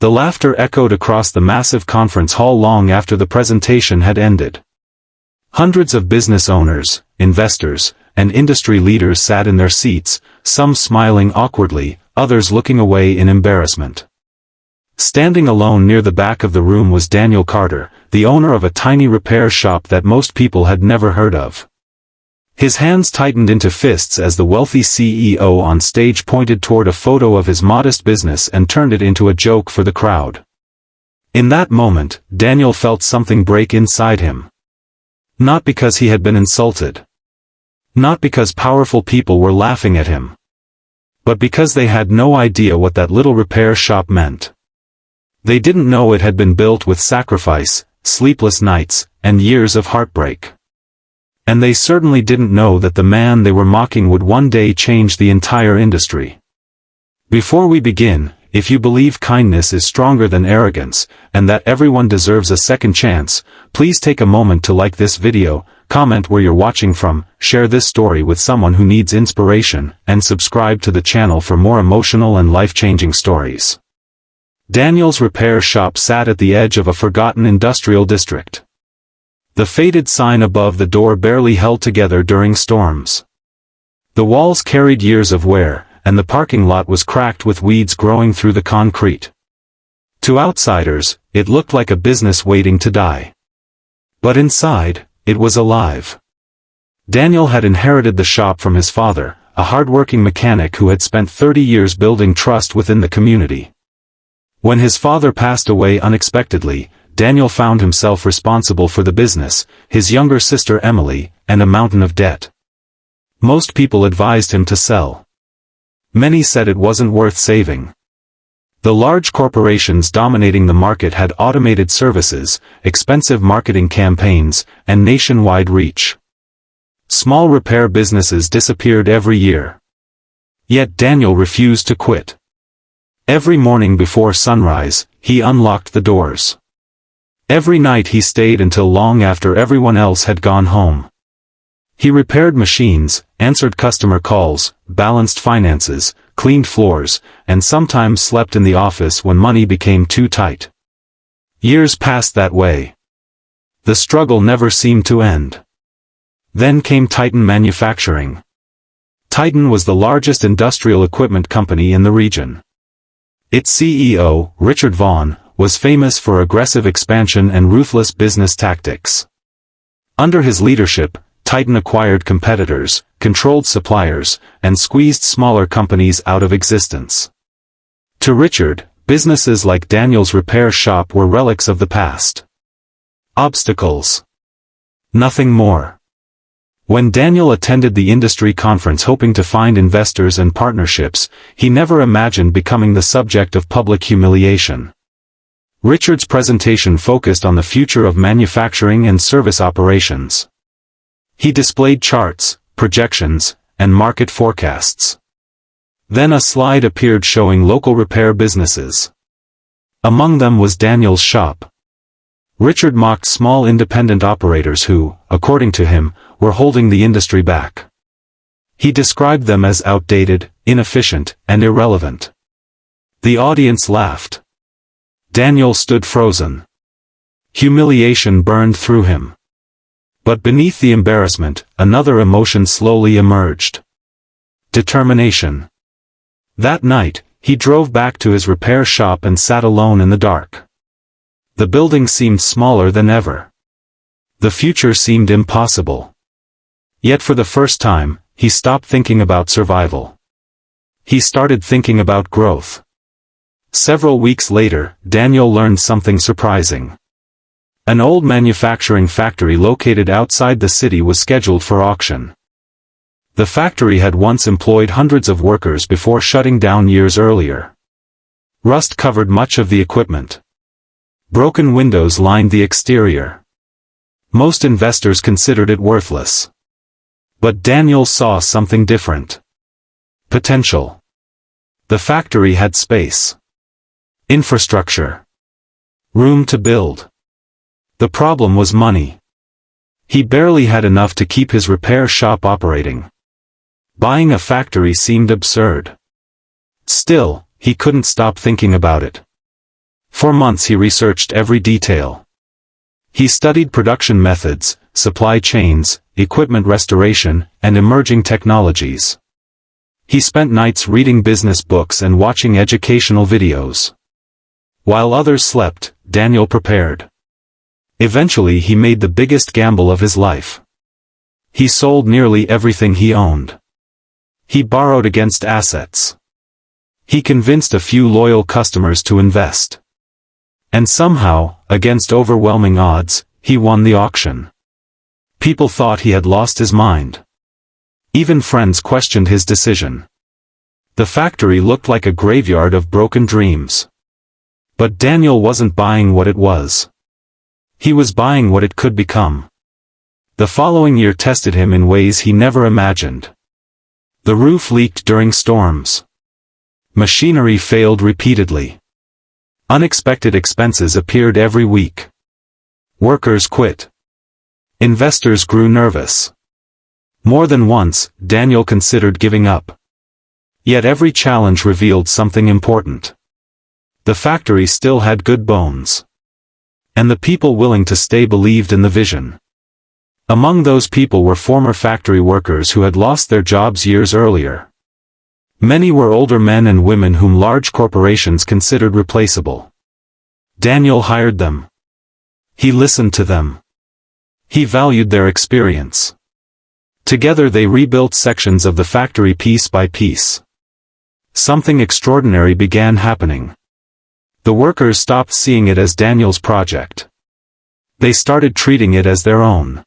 The laughter echoed across the massive conference hall long after the presentation had ended. Hundreds of business owners, investors, and industry leaders sat in their seats, some smiling awkwardly, others looking away in embarrassment. Standing alone near the back of the room was Daniel Carter, the owner of a tiny repair shop that most people had never heard of. His hands tightened into fists as the wealthy CEO on stage pointed toward a photo of his modest business and turned it into a joke for the crowd. In that moment, Daniel felt something break inside him. Not because he had been insulted. Not because powerful people were laughing at him. But because they had no idea what that little repair shop meant. They didn't know it had been built with sacrifice, sleepless nights, and years of heartbreak. And they certainly didn't know that the man they were mocking would one day change the entire industry. Before we begin, if you believe kindness is stronger than arrogance, and that everyone deserves a second chance, please take a moment to like this video, comment where you're watching from, share this story with someone who needs inspiration, and subscribe to the channel for more emotional and life-changing stories. Daniel's repair shop sat at the edge of a forgotten industrial district. The faded sign above the door barely held together during storms. The walls carried years of wear, and the parking lot was cracked with weeds growing through the concrete. To outsiders, it looked like a business waiting to die. But inside, it was alive. Daniel had inherited the shop from his father, a hard-working mechanic who had spent 30 years building trust within the community. When his father passed away unexpectedly, Daniel found himself responsible for the business, his younger sister Emily, and a mountain of debt. Most people advised him to sell. Many said it wasn't worth saving. The large corporations dominating the market had automated services, expensive marketing campaigns, and nationwide reach. Small repair businesses disappeared every year. Yet Daniel refused to quit. Every morning before sunrise, he unlocked the doors. Every night he stayed until long after everyone else had gone home. He repaired machines, answered customer calls, balanced finances, cleaned floors, and sometimes slept in the office when money became too tight. Years passed that way. The struggle never seemed to end. Then came Titan Manufacturing. Titan was the largest industrial equipment company in the region. Its CEO, Richard Vaughn, was famous for aggressive expansion and ruthless business tactics. Under his leadership, Titan acquired competitors, controlled suppliers, and squeezed smaller companies out of existence. To Richard, businesses like Daniel's repair shop were relics of the past. Obstacles. Nothing more. When Daniel attended the industry conference hoping to find investors and partnerships, he never imagined becoming the subject of public humiliation. Richard's presentation focused on the future of manufacturing and service operations. He displayed charts, projections, and market forecasts. Then a slide appeared showing local repair businesses. Among them was Daniel's shop. Richard mocked small independent operators who, according to him, were holding the industry back. He described them as outdated, inefficient, and irrelevant. The audience laughed. Daniel stood frozen. Humiliation burned through him. But beneath the embarrassment, another emotion slowly emerged. Determination. That night, he drove back to his repair shop and sat alone in the dark. The building seemed smaller than ever. The future seemed impossible. Yet for the first time, he stopped thinking about survival. He started thinking about growth. Several weeks later, Daniel learned something surprising. An old manufacturing factory located outside the city was scheduled for auction. The factory had once employed hundreds of workers before shutting down years earlier. Rust covered much of the equipment. Broken windows lined the exterior. Most investors considered it worthless. But Daniel saw something different. Potential. The factory had space. Infrastructure. Room to build. The problem was money. He barely had enough to keep his repair shop operating. Buying a factory seemed absurd. Still, he couldn't stop thinking about it. For months he researched every detail. He studied production methods, supply chains, equipment restoration, and emerging technologies. He spent nights reading business books and watching educational videos. While others slept, Daniel prepared. Eventually he made the biggest gamble of his life. He sold nearly everything he owned. He borrowed against assets. He convinced a few loyal customers to invest. And somehow, against overwhelming odds, he won the auction. People thought he had lost his mind. Even friends questioned his decision. The factory looked like a graveyard of broken dreams. But Daniel wasn't buying what it was. He was buying what it could become. The following year tested him in ways he never imagined. The roof leaked during storms. Machinery failed repeatedly. Unexpected expenses appeared every week. Workers quit. Investors grew nervous. More than once, Daniel considered giving up. Yet every challenge revealed something important. The factory still had good bones. And the people willing to stay believed in the vision. Among those people were former factory workers who had lost their jobs years earlier. Many were older men and women whom large corporations considered replaceable. Daniel hired them. He listened to them. He valued their experience. Together they rebuilt sections of the factory piece by piece. Something extraordinary began happening. The workers stopped seeing it as Daniel's project. They started treating it as their own.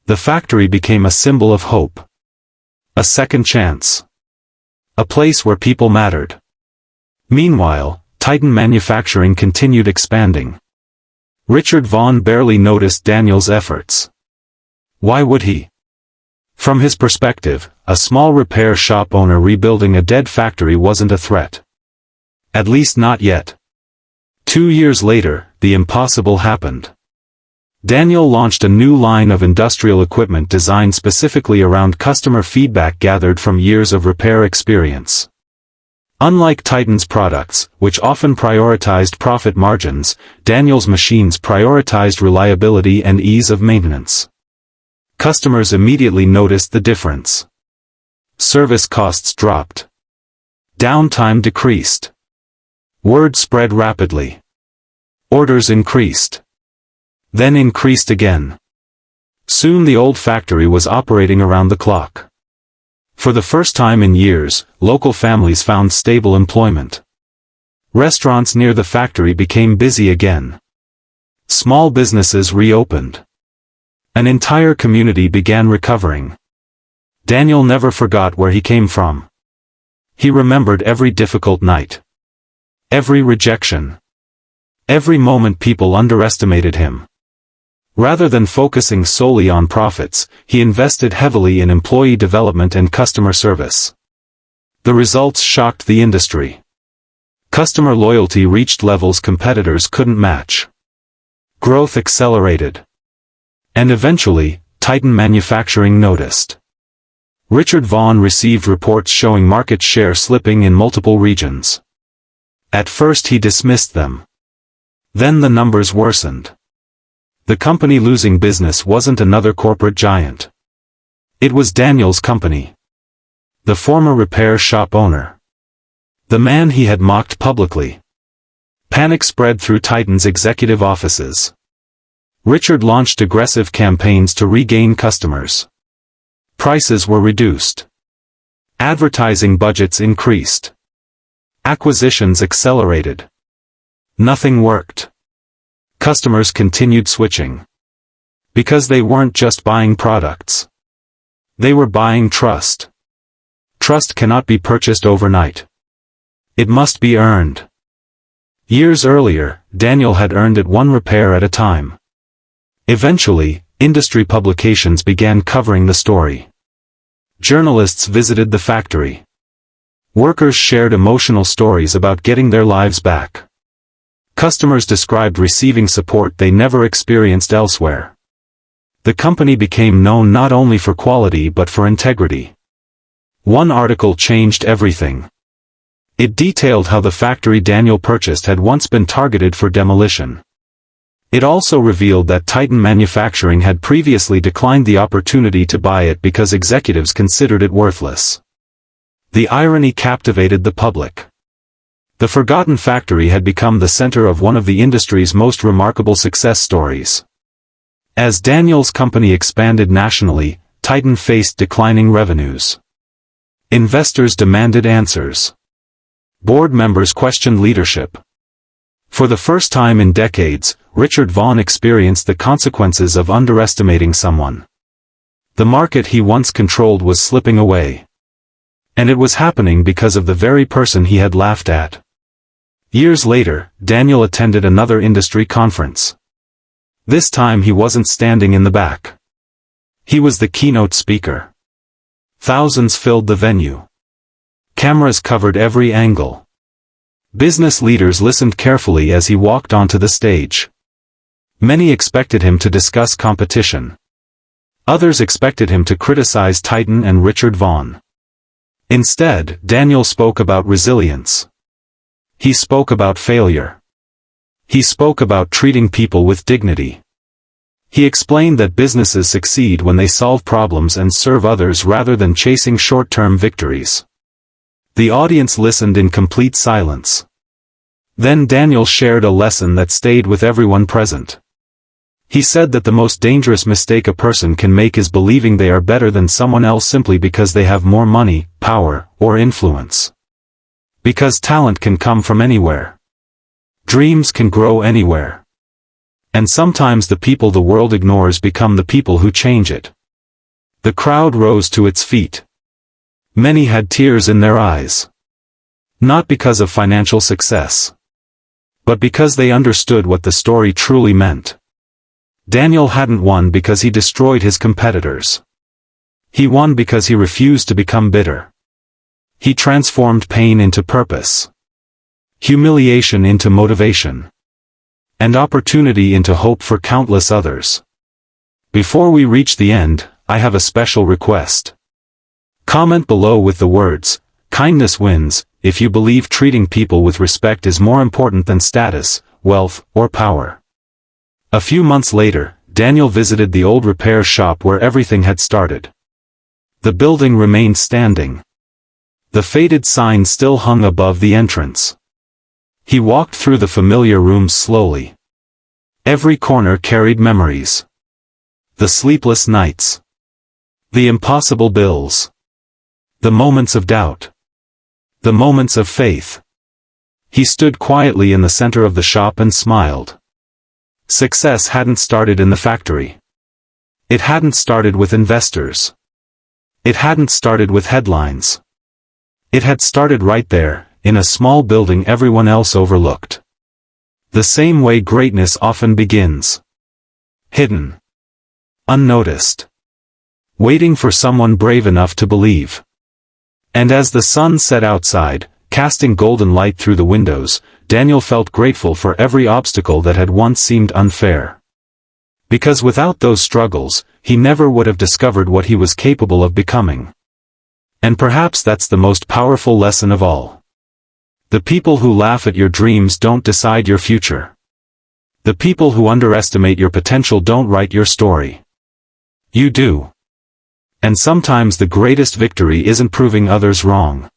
The factory became a symbol of hope. A second chance. A place where people mattered. Meanwhile, Titan Manufacturing continued expanding. Richard Vaughn barely noticed Daniel's efforts. Why would he? From his perspective, a small repair shop owner rebuilding a dead factory wasn't a threat. At least not yet. 2 years later, the impossible happened. Daniel launched a new line of industrial equipment designed specifically around customer feedback gathered from years of repair experience. Unlike Titan's products, which often prioritized profit margins, Daniel's machines prioritized reliability and ease of maintenance. Customers immediately noticed the difference. Service costs dropped. Downtime decreased. Word spread rapidly. Orders increased. Then increased again. Soon the old factory was operating around the clock. For the first time in years, local families found stable employment. Restaurants near the factory became busy again. Small businesses reopened. An entire community began recovering. Daniel never forgot where he came from. He remembered every difficult night. Every rejection. Every moment people underestimated him. Rather than focusing solely on profits, he invested heavily in employee development and customer service. The results shocked the industry. Customer loyalty reached levels competitors couldn't match. Growth accelerated. And eventually, Titan Manufacturing noticed. Richard Vaughn received reports showing market share slipping in multiple regions. At first he dismissed them. Then the numbers worsened. The company losing business wasn't another corporate giant. It was Daniel's company. The former repair shop owner. The man he had mocked publicly. Panic spread through Titan's executive offices. Richard launched aggressive campaigns to regain customers. Prices were reduced. Advertising budgets increased. Acquisitions accelerated. Nothing worked. Customers continued switching. Because they weren't just buying products. They were buying trust. Trust cannot be purchased overnight. It must be earned. Years earlier, Daniel had earned it one repair at a time. Eventually, industry publications began covering the story. Journalists visited the factory. Workers shared emotional stories about getting their lives back. Customers described receiving support they never experienced elsewhere. The company became known not only for quality but for integrity. One article changed everything. It detailed how the factory Daniel purchased had once been targeted for demolition. It also revealed that Titan Manufacturing had previously declined the opportunity to buy it because executives considered it worthless. The irony captivated the public. The forgotten factory had become the center of one of the industry's most remarkable success stories. As Daniel's company expanded nationally, Titan faced declining revenues. Investors demanded answers. Board members questioned leadership. For the first time in decades, Richard Vaughn experienced the consequences of underestimating someone. The market he once controlled was slipping away. And it was happening because of the very person he had laughed at. Years later, Daniel attended another industry conference. This time he wasn't standing in the back. He was the keynote speaker. Thousands filled the venue. Cameras covered every angle. Business leaders listened carefully as he walked onto the stage. Many expected him to discuss competition. Others expected him to criticize Titan and Richard Vaughn. Instead, Daniel spoke about resilience. He spoke about failure. He spoke about treating people with dignity. He explained that businesses succeed when they solve problems and serve others rather than chasing short-term victories. The audience listened in complete silence. Then Daniel shared a lesson that stayed with everyone present. He said that the most dangerous mistake a person can make is believing they are better than someone else simply because they have more money, power, or influence. Because talent can come from anywhere. Dreams can grow anywhere. And sometimes the people the world ignores become the people who change it. The crowd rose to its feet. Many had tears in their eyes. Not because of financial success. But because they understood what the story truly meant. Daniel hadn't won because he destroyed his competitors. He won because he refused to become bitter. He transformed pain into purpose. Humiliation into motivation. And opportunity into hope for countless others. Before we reach the end, I have a special request. Comment below with the words, "Kindness wins," if you believe treating people with respect is more important than status, wealth, or power. A few months later, Daniel visited the old repair shop where everything had started. The building remained standing. The faded sign still hung above the entrance. He walked through the familiar rooms slowly. Every corner carried memories. The sleepless nights. The impossible bills. The moments of doubt. The moments of faith. He stood quietly in the center of the shop and smiled. Success hadn't started in the factory. It hadn't started with investors. It hadn't started with headlines. It had started right there, in a small building everyone else overlooked. The same way greatness often begins. Hidden. Unnoticed. Waiting for someone brave enough to believe. And as the sun set outside, casting golden light through the windows, Daniel felt grateful for every obstacle that had once seemed unfair. Because without those struggles, he never would have discovered what he was capable of becoming. And perhaps that's the most powerful lesson of all. The people who laugh at your dreams don't decide your future. The people who underestimate your potential don't write your story. You do. And sometimes the greatest victory isn't proving others wrong.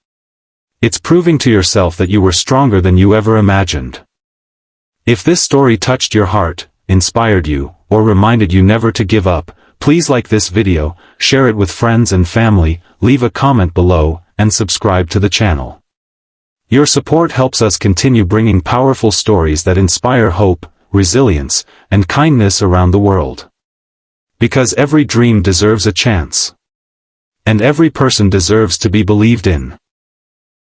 It's proving to yourself that you were stronger than you ever imagined. If this story touched your heart, inspired you, or reminded you never to give up, please like this video, share it with friends and family, leave a comment below, and subscribe to the channel. Your support helps us continue bringing powerful stories that inspire hope, resilience, and kindness around the world. Because every dream deserves a chance. And every person deserves to be believed in.